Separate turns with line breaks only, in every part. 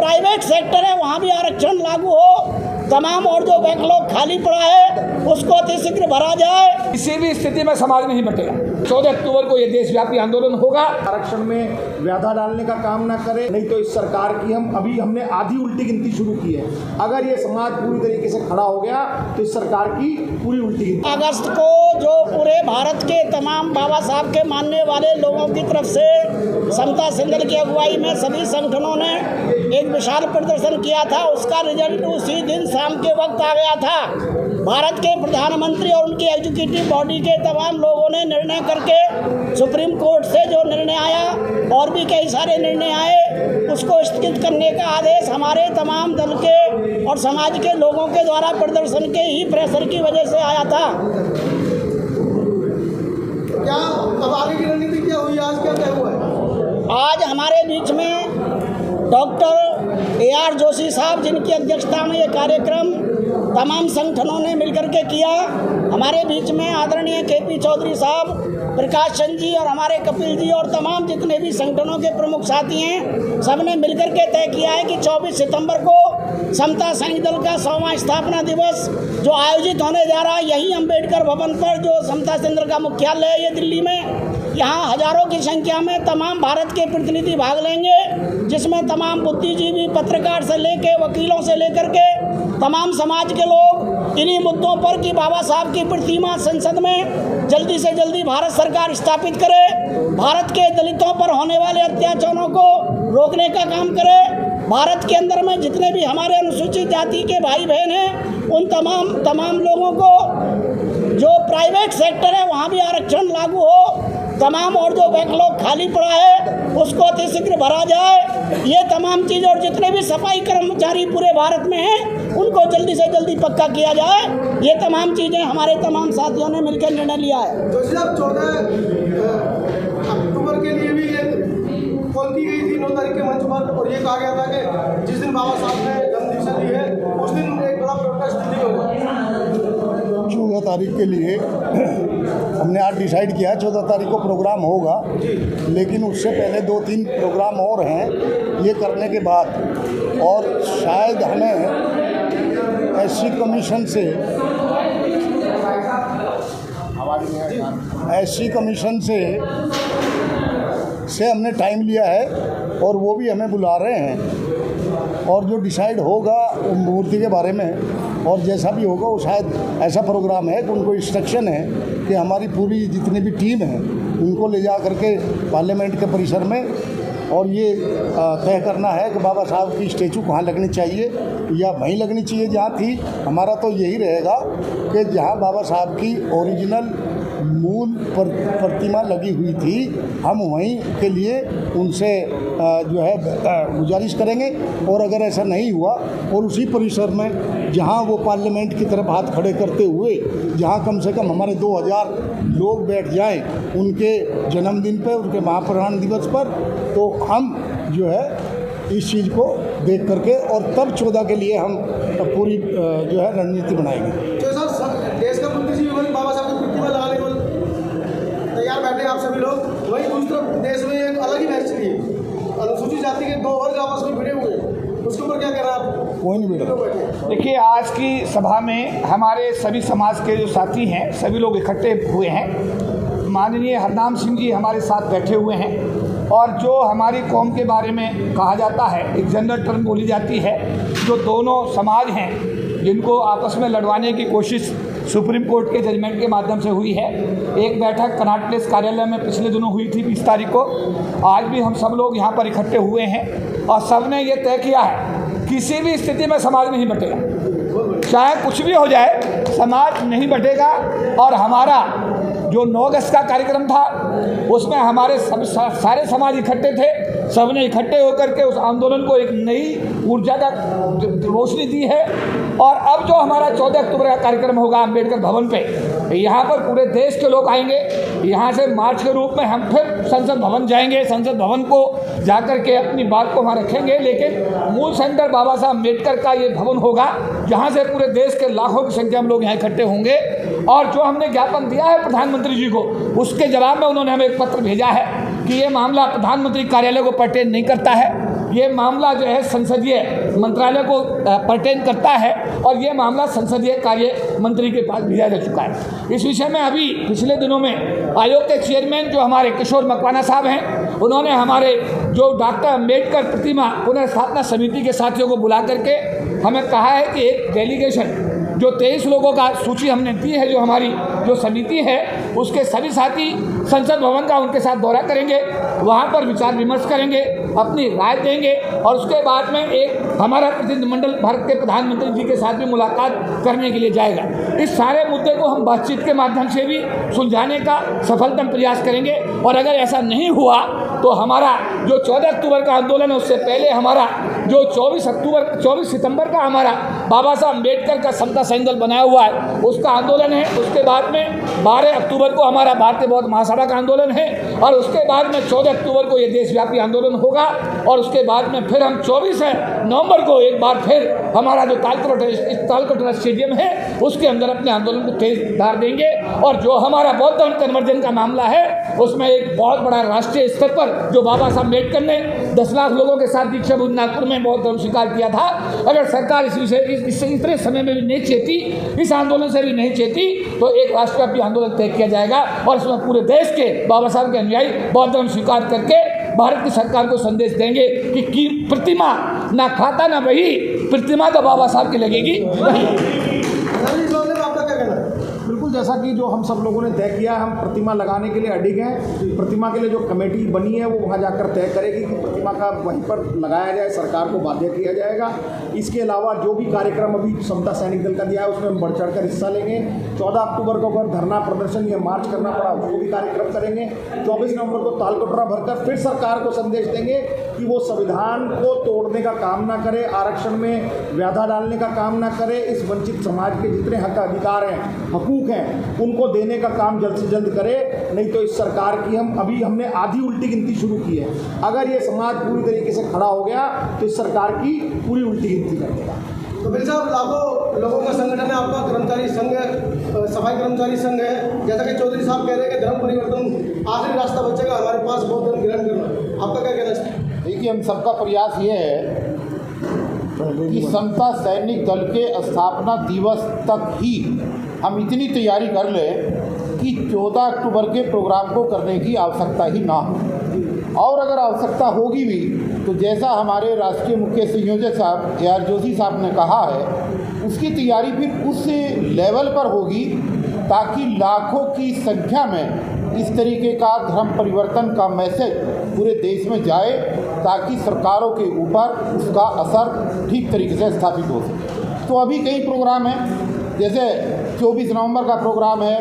Private sector है वहाँ भी आरक्षण लागू हो, तमाम और जो बैकलॉग खाली पड़ा है उसको अतिशीघ्र भरा जाए।
किसी भी स्थिति में समाज नहीं बटेगा। 14 अक्टूबर को ये देशव्यापी आंदोलन होगा।
आरक्षण में व्याधा डालने का काम ना करें, नहीं तो इस सरकार की हमने आधी उल्टी गिनती शुरू की है। अगर ये समाज पूरी तरीके से खड़ा हो गया तो इस सरकार की पूरी उल्टी गिनती।
अगस्त को जो पूरे भारत के तमाम बाबा साहब के मानने वाले लोगों की तरफ से समता सिंघल की अगुवाई में सभी संगठनों ने एक विशाल प्रदर्शन किया था, उसका रिजल्ट उसी दिन शाम के वक्त आ गया था। भारत के प्रधानमंत्री और उनकी एग्जीक्यूटिव बॉडी के तमाम लोगों ने निर्णय करके सुप्रीम कोर्ट से जो निर्णय आया और भी कई सारे निर्णय आए उसको स्थगित करने का आदेश हमारे तमाम दल के और समाज के लोगों के द्वारा प्रदर्शन के ही प्रेशर की वजह से आया था।
क्या अब आगे की रणनीति क्या हुई, आज क्या तय हुआ है?
आज हमारे बीच में डॉक्टर AR जोशी साहब जिनकी अध्यक्षता में ये कार्यक्रम तमाम संगठनों ने मिलकर के किया, हमारे बीच में आदरणीय KP चौधरी साहब, प्रकाश चंद जी और हमारे कपिल जी और तमाम जितने भी संगठनों के प्रमुख साथी हैं, सब ने मिलकर के तय किया है कि 24 सितंबर को समता संघ दल का 100वां स्थापना दिवस जो आयोजित होने जा रहा है यही अम्बेडकर भवन पर, जो समता संघ दल का मुख्यालय है ये दिल्ली में, यहाँ हजारों की संख्या में तमाम भारत के प्रतिनिधि भाग लेंगे, जिसमें तमाम बुद्धिजीवी, पत्रकार से लेके वकीलों से लेकर के तमाम समाज के लोग इन्हीं मुद्दों पर कि बाबा साहब की प्रतिमा संसद में जल्दी से जल्दी भारत सरकार स्थापित करे, भारत के दलितों पर होने वाले अत्याचारों को रोकने का काम करे, भारत के अंदर में जितने भी हमारे अनुसूचित जाति के भाई बहन हैं उन तमाम लोगों को जो प्राइवेट सेक्टर है वहाँ भी आरक्षण लागू हो, तमाम और जो बैकलॉग खाली पड़ा है उसको अतिशीघ्र भरा जाए। ये तमाम चीज़ और जितने भी सफाई कर्मचारी पूरे भारत में हैं उनको जल्दी से जल्दी पक्का किया जाए। ये तमाम चीज़ें हमारे तमाम साथियों ने मिलकर निर्णय लिया है।
जोशी साहब 14 अक्टूबर के लिए भी ये कॉल की गई थी 9 तारीख के मंच पर, और ये कहा गया था कि जिस दिन बाबा साहब ने जन्मदिवस ली है उस दिन एक बड़ा प्रोटेस्ट दिल्ली होगा।
14 तारीख के लिए हमने आज डिसाइड किया 14 तारीख को प्रोग्राम होगा, लेकिन उससे पहले 2-3 प्रोग्राम और हैं ये करने के बाद, और शायद हमें SC कमीशन से हमने टाइम लिया है और वो भी हमें बुला रहे हैं, और जो डिसाइड होगा मूर्ति के बारे में और जैसा भी होगा वो शायद ऐसा प्रोग्राम है कि उनको इंस्ट्रक्शन है कि हमारी पूरी जितनी भी टीम है उनको ले जा करके पार्लियामेंट के परिसर में और ये तय करना है कि बाबा साहब की स्टैचू कहाँ लगनी चाहिए या वहीं लगनी चाहिए जहाँ थी। हमारा तो यही रहेगा कि जहाँ बाबा साहब की ओरिजिनल मूल प्रतिमा लगी हुई थी हम वहीं के लिए उनसे जो है गुजारिश करेंगे, और अगर ऐसा नहीं हुआ और उसी परिसर में जहां वो पार्लियामेंट की तरफ हाथ खड़े करते हुए जहां कम से कम हमारे 2000 लोग बैठ जाएं उनके जन्मदिन पर, उनके महाप्राण दिवस पर, तो हम जो है इस चीज़ को देख करके और तब 14 के लिए हम पूरी जो है रणनीति बनाएंगे।
देश का बुद्धिजीवी बाबा साहब की प्रतिमा लगाने को तैयार बैठे आप सभी लोग, वहीं दूसरी तरफ देश में एक अलग ही मैच चली है, अनुसूचित जाति के 2 वर्ग आपस में भिड़े हुए हैं, उसके ऊपर क्या कह रहा है आप?
कोई नहीं भिड़ा।
देखिए, आज की सभा में हमारे सभी समाज के जो साथी हैं सभी लोग इकट्ठे हुए हैं। माननीय हरनाम सिंह जी हमारे साथ बैठे हुए हैं, और जो हमारी कौम के बारे में कहा जाता है, एक जनरल टर्म बोली जाती है, जो दोनों समाज हैं जिनको आपस में लड़वाने की कोशिश सुप्रीम कोर्ट के जजमेंट के माध्यम से हुई है। एक बैठक कनॉट प्लेस कार्यालय में पिछले दिनों हुई थी 20 तारीख को। आज भी हम सब लोग यहाँ पर इकट्ठे हुए हैं और सब ने ये तय किया है किसी भी स्थिति में समाज नहीं बटेगा, चाहे कुछ भी हो जाए समाज नहीं बटेगा। और हमारा जो 9 अगस्त का कार्यक्रम था उसमें हमारे सारे समाज इकट्ठे थे, सबने इकट्ठे होकर के उस आंदोलन को एक नई ऊर्जा का रोशनी दी है। और अब जो हमारा 14 अक्टूबर का कार्यक्रम होगा अम्बेडकर भवन पे, यहाँ पर पूरे देश के लोग आएंगे। यहाँ से मार्च के रूप में हम फिर संसद भवन जाएंगे, संसद भवन को जाकर के अपनी बात को वहाँ रखेंगे, लेकिन मूल सेंटर बाबा साहब अम्बेडकर का ये भवन होगा, जहाँ से पूरे देश के लाखों की संख्या में लोग यहाँ इकट्ठे होंगे। और जो हमने ज्ञापन दिया है प्रधानमंत्री जी को, उसके जवाब में उन्होंने हमें एक पत्र भेजा है कि ये मामला प्रधानमंत्री कार्यालय को पर्टेन नहीं करता है, ये मामला जो है संसदीय मंत्रालय को पर्टेन करता है और ये मामला संसदीय कार्य मंत्री के पास भेजा जा चुका है। इस विषय में अभी पिछले दिनों में आयोग के चेयरमैन जो हमारे किशोर मकवाना साहब हैं, उन्होंने हमारे जो डॉक्टर अम्बेडकर प्रतिमा पुनर्स्थापना समिति के साथियों को बुला करके हमें कहा है कि एक डेलीगेशन जो 23 लोगों का सूची हमने दी है, जो हमारी जो समिति है, उसके सभी साथी संसद भवन का उनके साथ दौरा करेंगे, वहाँ पर विचार विमर्श करेंगे, अपनी राय देंगे और उसके बाद में एक हमारा प्रतिनिधिमंडल भारत के प्रधानमंत्री जी के साथ भी मुलाकात करने के लिए जाएगा। इस सारे मुद्दे को हम बातचीत के माध्यम से भी सुलझाने का सफलतम प्रयास करेंगे और अगर ऐसा नहीं हुआ तो हमारा जो 14 अक्टूबर का आंदोलन है, उससे पहले हमारा जो 24 सितंबर का हमारा बाबा साहब अम्बेडकर का समता सैनिक दल बनाया हुआ है, उसका आंदोलन है। उसके बाद में 12 अक्टूबर को हमारा भारतीय बौद्ध महासभा का आंदोलन है और उसके बाद में 14 अक्टूबर को ये देशव्यापी आंदोलन होगा और उसके बाद में फिर हम 24 नवंबर को एक बार फिर हमारा जो तालकटोरा स्टेडियम है उसके अंदर अपने आंदोलन को तेज धार देंगे और जो हमारा बौद्ध धर्म कन्वर्जन का मामला है उसमें एक बहुत बड़ा राष्ट्रीय स्तर पर जो बाबा साहब अम्बेडकर ने 10 लाख लोगों के साथ दीक्षाभूमि नागपुर में बौद्ध धर्म स्वीकार किया था, अगर सरकार इस विषय इससे इतने समय में भी नहीं चेती, इस आंदोलन से भी नहीं चेती, तो एक राष्ट्रव्यापी आंदोलन तय किया जाएगा और इसमें पूरे देश के बाबा साहब के अनुयायी बौद्ध धर्म स्वीकार करके भारत की सरकार को संदेश देंगे कि प्रतिमा ना खाता ना वही, प्रतिमा तो बाबा साहब की लगेगी वही।
बिल्कुल, जैसा कि जो हम सब लोगों ने तय किया, हम प्रतिमा लगाने के लिए अडिग हैं। प्रतिमा के लिए जो कमेटी बनी है वो वहाँ जाकर तय करेगी कि प्रतिमा का वहीं पर लगाया जाए, सरकार को बाध्य किया जाएगा। इसके अलावा जो भी कार्यक्रम अभी समता सैनिक दल का दिया है उसमें हम बढ़ चढ़ कर हिस्सा लेंगे। 14 अक्टूबर को अगर धरना प्रदर्शन या मार्च करना पड़ा उसको भी कार्यक्रम करेंगे। 24 नवंबर को तालकटोरा भरकर फिर सरकार को संदेश देंगे कि वो संविधान को तोड़ने का काम ना करे, आरक्षण में व्याधा डालने का काम ना करे, इस वंचित समाज के जितने हक अधिकार हैं, हकूक हैं, उनको देने का काम जल्द से जल्द करे। नहीं तो इस सरकार की हमने आधी उल्टी गिनती शुरू की है। अगर ये समाज पूरी तरीके से खड़ा हो गया तो इस सरकार की पूरी उल्टी गिनती कर देगा।
तो बिल साहब, लाखों लोगों का संगठन है आपका, कर्मचारी संघ है, सफाई कर्मचारी संघ है, जैसा कि चौधरी साहब कह रहे हैं कि धर्म परिवर्तन आखिरी रास्ता बचेगा हमारे पास बौद्ध धर्म ग्रहण करना, आपका क्या कहना चाहिए?
देखिए, हम सबका प्रयास ये है कि समता सैनिक दल के स्थापना दिवस तक ही हम इतनी तैयारी कर लें कि 14 अक्टूबर के प्रोग्राम को करने की आवश्यकता ही ना हो, और अगर आवश्यकता होगी भी तो जैसा हमारे राष्ट्रीय मुख्य संयोजक साहब AR जोशी साहब ने कहा है, उसकी तैयारी फिर उस लेवल पर होगी ताकि लाखों की संख्या में इस तरीके का धर्म परिवर्तन का मैसेज पूरे देश में जाए ताकि सरकारों के ऊपर उसका असर ठीक तरीके से स्थापित हो सके। तो अभी कई प्रोग्राम हैं, जैसे 24 नवंबर का प्रोग्राम है,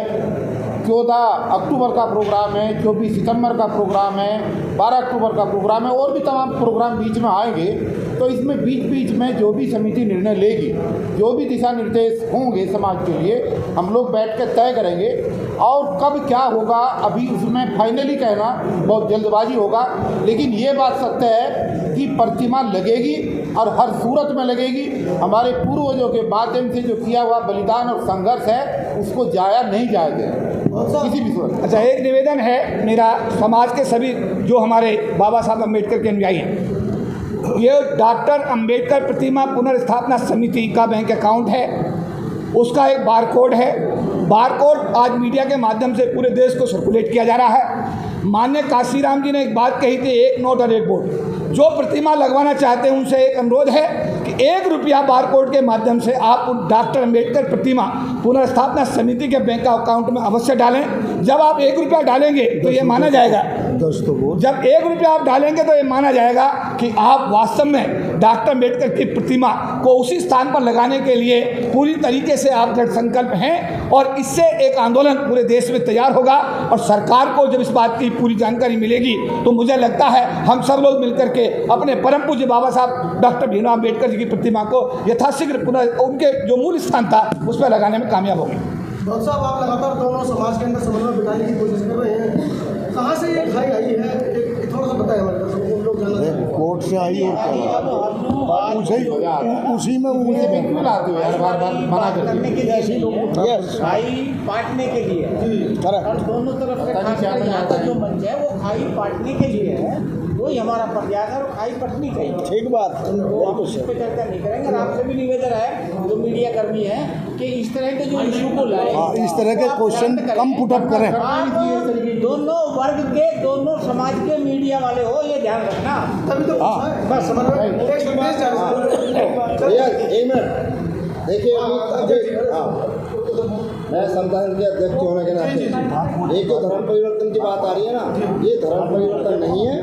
14 अक्टूबर का प्रोग्राम है, 24 सितंबर का प्रोग्राम है, 12 अक्टूबर का प्रोग्राम है, और भी तमाम प्रोग्राम बीच में आएंगे। तो इसमें बीच में जो भी समिति निर्णय लेगी, जो भी दिशा निर्देश होंगे समाज के लिए, हम लोग बैठ कर तय करेंगे। और कब क्या होगा अभी उसमें फाइनली कहना बहुत जल्दबाजी होगा, लेकिन ये बात सत्य है कि प्रतिमा लगेगी और हर सूरत में लगेगी। हमारे पूर्वजों के माध्यम से जो किया हुआ बलिदान और संघर्ष है उसको जाया नहीं जाएगा किसी भी सूरत।
अच्छा, एक निवेदन है मेरा समाज के सभी जो हमारे बाबा साहब अम्बेडकर के अनुयायी हैं, ये डॉक्टर अम्बेडकर प्रतिमा पुनर्स्थापना समिति का बैंक अकाउंट है, उसका एक बारकोड है। बारकोड आज मीडिया के माध्यम से पूरे देश को सर्कुलेट किया जा रहा है। माननीय काशीराम जी ने एक बात कही थी, एक नोट और एक वोट। जो प्रतिमा लगवाना चाहते हैं उनसे एक अनुरोध है कि 1 रुपया बारकोड के माध्यम से आप डॉक्टर अम्बेडकर प्रतिमा पुनर्स्थापना समिति के बैंक अकाउंट में अवश्य डालें। जब आप 1 रुपया डालेंगे तो ये माना जाएगा, जब 1 रुपया आप डालेंगे तो ये माना जाएगा कि आप वास्तव में डॉक्टर अम्बेडकर की प्रतिमा को उसी स्थान पर लगाने के लिए पूरी तरीके से आप दृढ़ संकल्प हैं। और इससे एक आंदोलन पूरे देश में तैयार होगा और सरकार को जब इस बात की पूरी जानकारी मिलेगी तो मुझे लगता है हम सब लोग मिलकर के अपने परम पूज्य बाबा साहब डॉक्टर भीमराव अम्बेडकर जी की प्रतिमा को यथाशीघ्र पुनः उनके जो मूल स्थान था उस पर लगाने में कामयाब होंगे।
डॉक्टर साहब, आप लगातार दोनों समाज के अंदर समन्वय बिठाने की कोशिश कर रहे हैं, कहाँ से ये खाई आई है, थोड़ा सा बताएं हमारे पास, लोग जानना चाहते हैं।
कोर्ट से आई और उसी में
क्यों लाते हो यार, बार बार मना करने के लिए,
खाई पाटने के लिए, और दोनों तरफ से जो मंच है वो खाई पाटने के लिए है। वही हमारा प्रयास है और खाई पटनी चाहिए।
ठीक बात,
तो हम
बिल्कुल
इस
सही।
पर चर्चा नहीं करेंगे। और आपसे भी निवेदन है जो मीडिया कर्मी हैं कि इस तरह के जो इशू को लाए,
हाँ, इस तरह के
आप
क्वेश्चन
शांत
कम पुट अप करें।
आप दोनों वर्ग के, दोनों समाज के मीडिया वाले हो, ये ध्यान रखना।
तभी तो पूछा है।
बस समन्वय
एक संदेश जारी
भैया एक मिनट देखिए हाँ मैं संगठन के अध्यक्ष होने के नाते एक जो धर्म परिवर्तन की बात आ रही है ना, ये धर्म परिवर्तन नहीं है,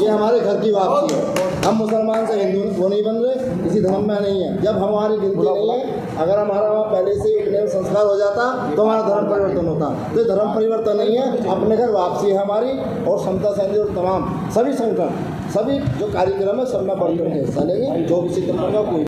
ये हमारे घर की वापसी है। हम मुसलमान से हिंदू वो नहीं बन रहे, किसी धर्म में नहीं है। जब हमारी गिनती नहीं है, अगर हमारा वहाँ पहले से इतने संस्कार हो जाता तो हमारा धर्म परिवर्तन होता। तो धर्म परिवर्तन नहीं है, अपने घर वापसी है हमारी। और समता सैनिक और तमाम सभी संगठन, सभी जो कार्यक्रम है सब में बढ़ कर हिस्सा लेंगे। जो भी सिद्ध होगा कोई